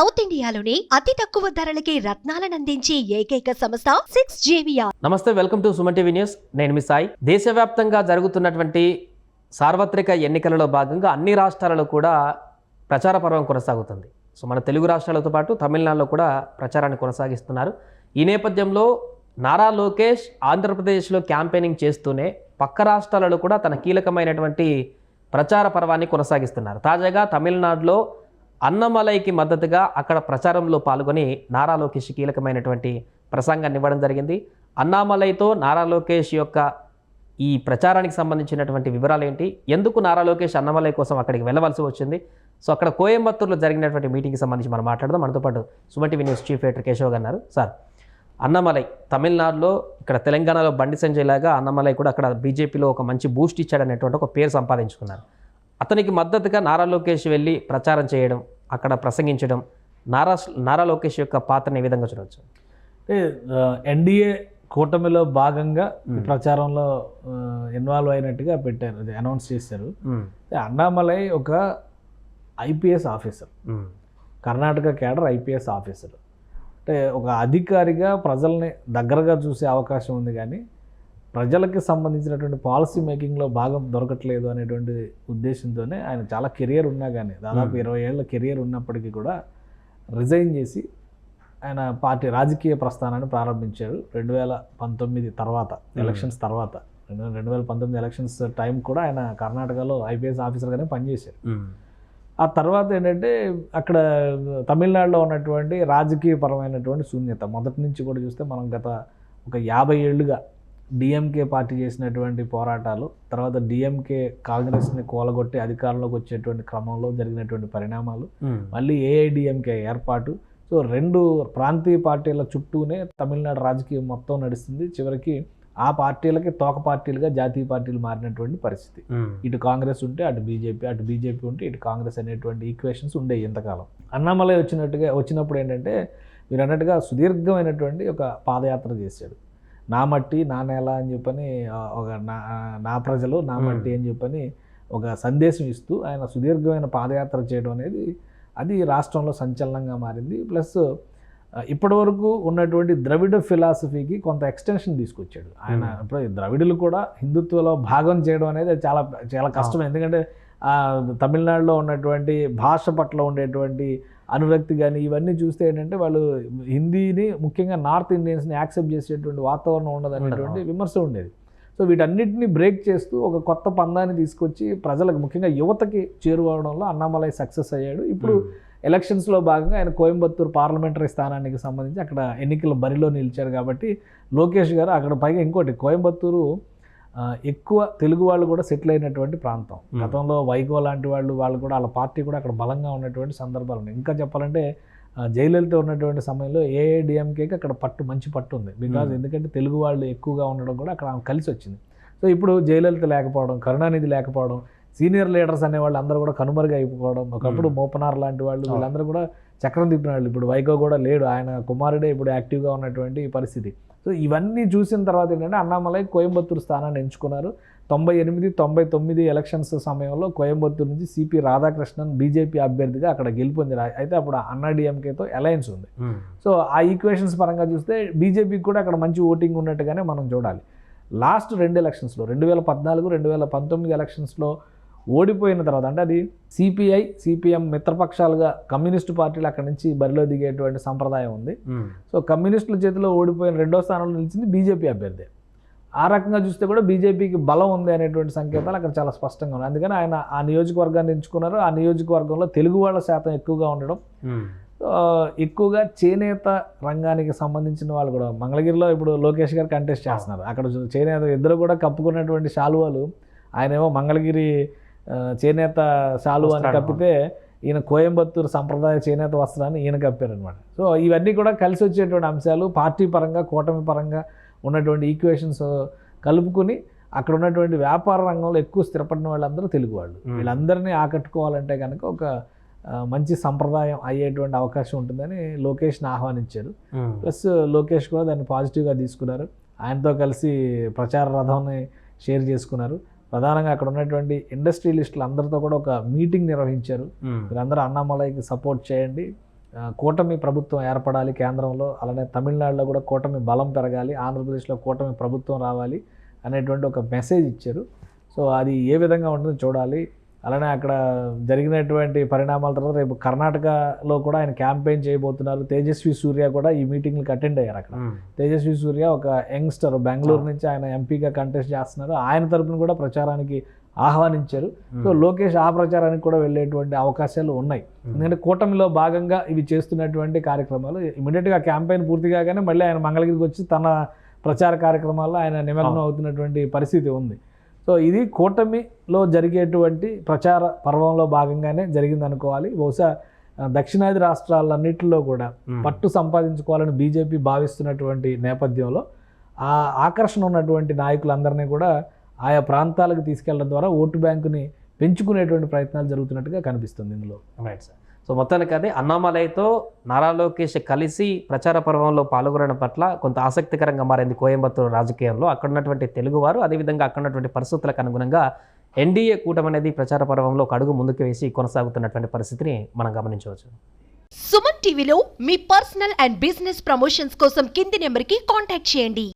South ఇండియాలోని అతి తక్కువ ధరలకి రత్నాలను అందించే ఏకైక సంస్థ 6JVR. నమస్తే, welcome to Suman TV news. నేను మీ సాయి. దేశవ్యాప్తంగా జరుగుతున్నటువంటి సార్వత్రిక ఎన్నికలలో భాగంగా అన్ని రాష్ట్రాలలో కూడా ప్రచార పర్వం కొనసాగుతుంది. సో మన తెలుగు రాష్ట్రాలతో పాటు తమిళనాడులో కూడా ప్రచారాన్ని కొనసాగిస్తున్నారు. ఈ నేపథ్యంలో నారా లోకేష్ ఆంధ్రప్రదేశ్లో క్యాంపెయినింగ్ చేస్తూనే పక్క రాష్ట్రాలలో కూడా తన కీలకమైనటువంటి ప్రచార పర్వాన్ని కొనసాగిస్తున్నారు. తాజాగా తమిళనాడులో అన్నమలైకి మద్దతుగా అక్కడ ప్రచారంలో పాల్గొని నారా లోకేష్ కీలకమైనటువంటి ప్రసంగాన్ని ఇవ్వడం జరిగింది. అన్నామలైతో నారా లోకేష్ యొక్క ఈ ప్రచారానికి సంబంధించినటువంటి వివరాలు ఏంటి, ఎందుకు నారా లోకేష్ అన్నమలై కోసం అక్కడికి వెళ్ళవలసి వచ్చింది, సో అక్కడ కోయంబత్తూరులో జరిగినటువంటి మీటింగ్కి సంబంధించి మనం మాట్లాడదాం. మనతో పాటు Suman TV news chief editor Keshav గారు ఉన్నారు. సార్, అన్నమలై తమిళనాడులో, ఇక్కడ తెలంగాణలో బండి సంజయ్ లాగా అన్నమలై కూడా అక్కడ బీజేపీలో ఒక మంచి బూస్ట్ ఇచ్చాడనేటువంటి ఒక పేరు సంపాదించుకున్నారు. అతనికి మద్దతుగా నారా లోకేష్ వెళ్ళి ప్రచారం చేయడం, అక్కడ ప్రసంగించడం, నారా లోకేష్ యొక్క పాత్రని ఏ విధంగా చూడవచ్చు? అంటే ఎన్డీఏ కూటమిలో భాగంగా ప్రచారంలో ఇన్వాల్వ్ అయినట్టుగా పెట్టారు, అది అనౌన్స్ చేశారు. అన్నామలై ఒక IPS officer, Karnataka cadre IPS officer. అంటే ఒక అధికారిగా ప్రజల్ని దగ్గరగా చూసే అవకాశం ఉంది, కానీ ప్రజలకి సంబంధించినటువంటి పాలసీ మేకింగ్లో భాగం దొరకట్లేదు అనేటువంటి ఉద్దేశంతోనే ఆయన చాలా కెరియర్ ఉన్నా కానీ, దాదాపు 20 ఏళ్ళ కెరియర్ ఉన్నప్పటికీ కూడా రిజైన్ చేసి ఆయన రాజకీయ ప్రస్థానాన్ని ప్రారంభించారు 2019 తర్వాత, ఎలక్షన్స్ తర్వాత. 2019 ఎలక్షన్స్ టైం కూడా ఆయన కర్ణాటకలో ఐపీఎస్ ఆఫీసర్గానే పనిచేశారు. ఆ తర్వాత ఏంటంటే అక్కడ తమిళనాడులో ఉన్నటువంటి రాజకీయపరమైనటువంటి శూన్యత మొదటి నుంచి కూడా చూస్తే మనం గత ఒక 50 ఏళ్ళుగా డిఎంకే పార్టీ చేసినటువంటి పోరాటాలు, తర్వాత డిఎంకే కాంగ్రెస్ని కూలగొట్టి అధికారంలోకి వచ్చేటువంటి క్రమంలో జరిగినటువంటి పరిణామాలు, మళ్ళీ ఏఐడిఎంకే ఏర్పాటు. సో 2 ప్రాంతీయ పార్టీల చుట్టూనే తమిళనాడు రాజకీయం మొత్తం నడుస్తుంది. చివరికి ఆ పార్టీలకి తోక పార్టీలుగా జాతీయ పార్టీలు మారినటువంటి పరిస్థితి. ఇటు కాంగ్రెస్ ఉంటే అటు బీజేపీ ఉంటే ఇటు కాంగ్రెస్ అనేటువంటి ఈక్వేషన్స్ ఉండేవి ఇంతకాలం. అన్నామలై వచ్చినప్పుడు ఏంటంటే మీరు అన్నట్టుగా సుదీర్ఘమైనటువంటి ఒక పాదయాత్ర చేశాడు. నా మట్టి నా నేల అని చెప్పని, ఒక నా ప్రజలు నా మట్టి అని చెప్పని ఒక సందేశం ఇస్తూ ఆయన సుదీర్ఘమైన పాదయాత్ర చేయడం అనేది అది రాష్ట్రంలో సంచలనంగా మారింది. ప్లస్ ఇప్పటి వరకు ఉన్నటువంటి ద్రవిడ ఫిలాసఫీకి కొంత ఎక్స్టెన్షన్ తీసుకొచ్చాడు ఆయన. ఇప్పుడు ద్రవిడులు కూడా హిందుత్వలో భాగం చేయడం అనేది చాలా చాలా కష్టం. ఎందుకంటే తమిళనాడులో ఉన్నటువంటి భాష పట్ల ఉండేటువంటి అనురక్తి కానీ ఇవన్నీ చూస్తే ఏంటంటే వాళ్ళు హిందీని, ముఖ్యంగా నార్త్ ఇండియన్స్ని యాక్సెప్ట్ చేసేటువంటి వాతావరణం ఉండదు అనేటువంటి విమర్శ ఉండేది. సో వీటన్నిటిని బ్రేక్ చేస్తూ ఒక కొత్త పందాన్ని తీసుకొచ్చి ప్రజలకు, ముఖ్యంగా యువతకి చేరువవడంలో అన్నామలై సక్సెస్ అయ్యాడు. ఇప్పుడు ఎలక్షన్స్లో భాగంగా ఆయన కోయంబత్తూరు పార్లమెంటరీ స్థానానికి సంబంధించి అక్కడ ఎన్నికల బరిలో నిలిచారు. కాబట్టి లోకేష్ గారు అక్కడ పైగా ఇంకోటి, కోయంబత్తూరు ఎక్కువ తెలుగు వాళ్ళు కూడా సెటిల్ అయినటువంటి ప్రాంతం. గతంలో వైగో లాంటి వాళ్ళు కూడా వాళ్ళ పార్టీ కూడా అక్కడ బలంగా ఉన్నటువంటి సందర్భాలు ఉన్నాయి. ఇంకా చెప్పాలంటే జయలలిత ఉన్నటువంటి సమయంలో ఏఐడిఎంకేకి అక్కడ మంచి పట్టు ఉంది. బికాజ్ ఎందుకంటే తెలుగు వాళ్ళు ఎక్కువగా ఉండడం కూడా అక్కడ కలిసి వచ్చింది. సో ఇప్పుడు జయలలిత లేకపోవడం, కరుణానిధి లేకపోవడం, సీనియర్ లీడర్స్ అనేవాళ్ళు అందరూ కూడా కనుమరుగు అయిపోవడం, ఒకప్పుడు మోపనార్ లాంటి వాళ్ళు వీళ్ళందరూ కూడా చక్రం తిప్పిన వాళ్ళు. ఇప్పుడు వైగో కూడా లేడు, ఆయన కుమారుడే ఇప్పుడు యాక్టివ్గా ఉన్నటువంటి పరిస్థితి. సో ఇవన్నీ చూసిన తర్వాత ఏంటంటే అన్నామలై కోయంబత్తూరు స్థానాన్ని ఎంచుకున్నారు. 98-99 ఎలక్షన్స్ సమయంలో కోయంబత్తూరు నుంచి సిపి రాధాకృష్ణన్ బీజేపీ అభ్యర్థిగా అక్కడ గెలుపొందారు. అయితే అప్పుడు అన్నాడీఎంకేతో అలయన్స్ ఉంది. సో ఆ ఈక్వేషన్స్ పరంగా చూస్తే బీజేపీకి కూడా అక్కడ మంచి ఓటింగ్ ఉన్నట్టుగానే మనం చూడాలి. లాస్ట్ 2 ఎలక్షన్స్లో 2014-2019 ఎలక్షన్స్లో ఓడిపోయిన తర్వాత, అంటే అది సిపిఎం మిత్రపక్షాలుగా కమ్యూనిస్టు పార్టీలు అక్కడి నుంచి బరిలో దిగేటువంటి సంప్రదాయం ఉంది. సో కమ్యూనిస్టుల చేతిలో ఓడిపోయిన 2వ స్థానంలో నిలిచింది బీజేపీ అభ్యర్థి. ఆ రకంగా చూస్తే కూడా బీజేపీకి బలం ఉంది అనేటువంటి సంకేతాలు అక్కడ చాలా స్పష్టంగా ఉన్నాయి. అందుకని ఆయన ఆ నియోజకవర్గాన్ని ఎంచుకున్నారు. ఆ నియోజకవర్గంలో తెలుగు వాళ్ళ శాతం ఎక్కువగా ఉండడం, ఎక్కువగా చేనేత రంగానికి సంబంధించిన వాళ్ళు కూడా, మంగళగిరిలో ఇప్పుడు లోకేష్ గారు కంటెస్ట్ చేస్తున్నారు. అక్కడ చేనేత ఇద్దరు కూడా కప్పుకున్నటువంటి శాలువాలు, ఆయనేమో మంగళగిరి చేనేత శాలువా అని కప్పితే ఈయన కోయంబత్తూరు సంప్రదాయ చేనేత వస్త్రాన్ని ఈయన కప్పారనమాట. సో ఇవన్నీ కూడా కలిసి వచ్చేటువంటి అంశాలు, పార్టీ పరంగా కూటమి పరంగా ఉన్నటువంటి ఈక్వేషన్స్ కలుపుకుని అక్కడ ఉన్నటువంటి వ్యాపార రంగంలో ఎక్కువ స్థిరపడిన వాళ్ళందరూ తెలుగు వాళ్ళు. వీళ్ళందరినీ ఆకట్టుకోవాలంటే కనుక ఒక మంచి సంప్రదాయం అయ్యేటువంటి అవకాశం ఉంటుందని లోకేష్ని ఆహ్వానించారు. ప్లస్ లోకేష్ కూడా దాన్ని పాజిటివ్గా తీసుకున్నారు. ఆయనతో కలిసి ప్రచార రథాన్ని షేర్ చేసుకున్నారు. ప్రధానంగా అక్కడ ఉన్నటువంటి ఇండస్ట్రియలిస్టులు అందరితో కూడా ఒక మీటింగ్ నిర్వహించారు. మీరందరూ అన్నామలైకి సపోర్ట్ చేయండి, కూటమి ప్రభుత్వం ఏర్పడాలి కేంద్రంలో, అలానే తమిళనాడులో కూడా కూటమి బలం పెరగాలి, ఆంధ్రప్రదేశ్లో కూటమి ప్రభుత్వం రావాలి అనేటువంటి ఒక మెసేజ్ ఇచ్చారు. సో అది ఏ విధంగా ఉంటుందో చూడాలి. అలానే అక్కడ జరిగినటువంటి పరిణామాల తర్వాత రేపు కర్ణాటకలో కూడా ఆయన క్యాంపెయిన్ చేయబోతున్నారు. తేజస్వి సూర్య కూడా ఈ మీటింగ్కి అటెండ్ అయ్యారు. అక్కడ తేజస్వి సూర్య ఒక యంగ్స్టర్, బెంగళూరు నుంచి ఆయన ఎంపీగా కంటెస్ట్ చేస్తున్నారు. ఆయన తరపున కూడా ప్రచారానికి ఆహ్వానించారు. సో లోకేష్ ఆ ప్రచారానికి కూడా వెళ్ళేటువంటి అవకాశాలు ఉన్నాయి. ఎందుకంటే కూటమిలో భాగంగా ఇవి చేస్తున్నటువంటి కార్యక్రమాలు. ఇమీడియట్గా క్యాంపెయిన్ పూర్తి కాగానే మళ్ళీ ఆయన మంగళగిరికి వచ్చి తన ప్రచార కార్యక్రమాల్లో ఆయన నిమగ్నం అవుతున్నటువంటి పరిస్థితి ఉంది. సో ఇది కూటమిలో జరిగేటువంటి ప్రచార పర్వంలో భాగంగానే జరిగింది అనుకోవాలి. బహుశా దక్షిణాది రాష్ట్రాలన్నింటిలో కూడా పట్టు సంపాదించుకోవాలని బీజేపీ భావిస్తున్నటువంటి నేపథ్యంలో ఆ ఆకర్షణ ఉన్నటువంటి నాయకులందరినీ కూడా ఆయా ప్రాంతాలకు తీసుకెళ్లడం ద్వారా ఓటు బ్యాంకుని పెంచుకునేటువంటి ప్రయత్నాలు జరుగుతున్నట్టుగా కనిపిస్తుంది ఇందులో. Right sir. సో మొత్తానికి అదే అన్నామలైతో నారా లోకేష్ కలిసి ప్రచార పర్వంలో పాల్గొనడం పట్ల కొంత ఆసక్తికరంగా మారింది కోయంబత్తూరు రాజకీయంలో. అక్కడ ఉన్నటువంటి తెలుగువారు, అదేవిధంగా అక్కడ ఉన్నటువంటి పరిస్థితులకు అనుగుణంగా ఎన్డీఏ కూటమి అనేది ప్రచార పర్వంలో ఒక అడుగు ముందుకు వేసి కొనసాగుతున్నటువంటి పరిస్థితిని మనం గమనించవచ్చు. సుమన్ టీవీలో మీ పర్సనల్ అండ్ బిజినెస్ ప్రమోషన్స్ కోసం కింది నెంబర్కి కాంటాక్ట్ చేయండి.